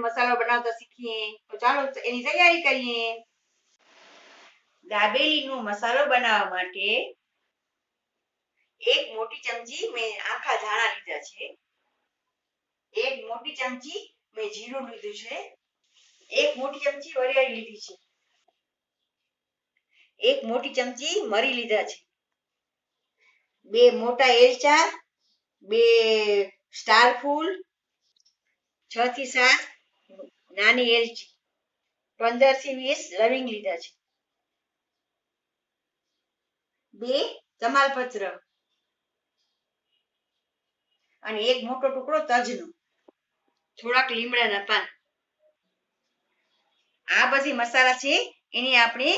દાબેલીનો મસાલો બનાવતા શીખીએ. તો ચાલો એની તૈયારી કરીએ. દાબેલીનો મસાલો બનાવવા માટે એક મોટી ચમચી મેં આખા ધાણા લીધા છે. એક મોટી ચમચી મેં જીરું લીધું છે. એક મોટી ચમચી વરિયાળી લીધી છે. એક મોટી ચમચી મરી લીધા છે. બે મોટા એલચા, બે સ્ટાર ફૂલ, 6 થી 7 નાની એલચી, 15 થી 20 લવિંગ લીધા છે. બે તમાલપત્ર અને એક મોટો ટુકડો તજનો, થોડાક લીમડાના પાન. આ બધી મસાલા છે એને આપણે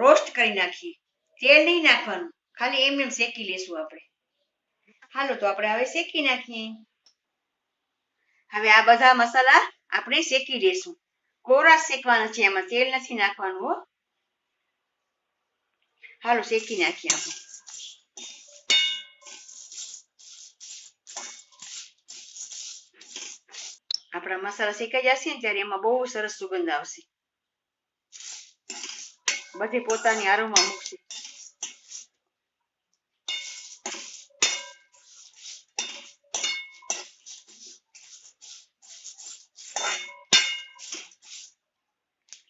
રોસ્ટ કરી નાખીએ. તેલ નહીં નાખવાનું, ખાલી એમ શેકી લેશું આપણે. હાલો તો આપણે હવે શેકી નાખીએ. હવે આ બધા મસાલા આપણે શેકી લેશું. કોરા શેકવાના છે, એમાં તેલ નથી નાખવાનું હો. હાલો શેકી નાખીએ આપણે. આપણા મસાલા શેકાઈ જશે ને ત્યારે એમાં બહુ સરસ સુગંધ આવશે. બધે પોતાની આરોમાં મૂકશે.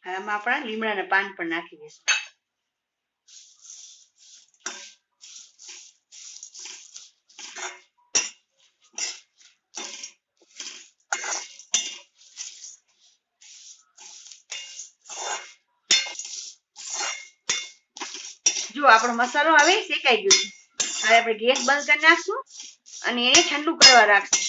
આમાં આપણા લીમડાના પાન પણ નાખી દઈશું. જો આપણો મસાલો હવે શેકાઈ ગયો છે. હવે આપણે ગેસ બંધ કરી નાખશું અને એને ઠંડુ કરવા રાખશું.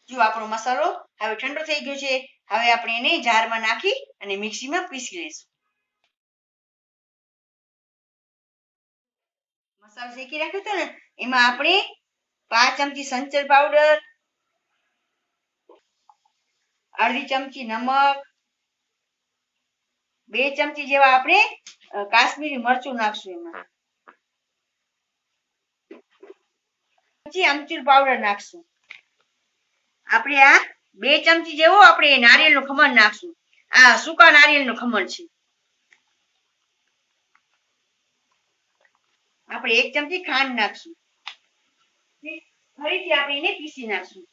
જો આપણો મસાલો હવે ઠંડો થઈ ગયો છે. હવે આપણે એને જારમાં નાખી અને મિક્સીમાં પીસી લઈશું. મસાલો શેકી રાખ્યો હતો ને એમાં આપણે 5 ચમચી સંચર પાવડર, અડધી ચમચી નમક, 2 ચમચી જેવા આપણે કાશ્મીરી મરચું નાખશું. એમાં પછી આમચૂર પાવડર નાખશું. આપણે આ 2 ચમચી જેવો આપણે નારિયેળનું ખમણ નાખશું. આ સૂકા નારિયેળનું ખમણ છે. આપણે 1 ચમચી ખાંડ નાખશું. ફરીથી આપણે એને પીસી નાખશું.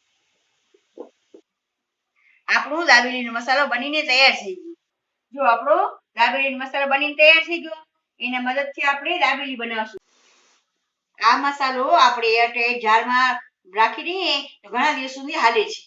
આપણો દાબેલીનો મસાલો બનીને તૈયાર થઈ ગયો. જો આપણો દાબેલીનો મસાલો બનીને તૈયાર થઈ ગયો, એના મદદથી આપણે દાબેલી બનાવશું. આ મસાલો આપણે એરટાઈટ જારમાં રાખી દઈએ તો ઘણા દિવસ સુધી હાલે છે.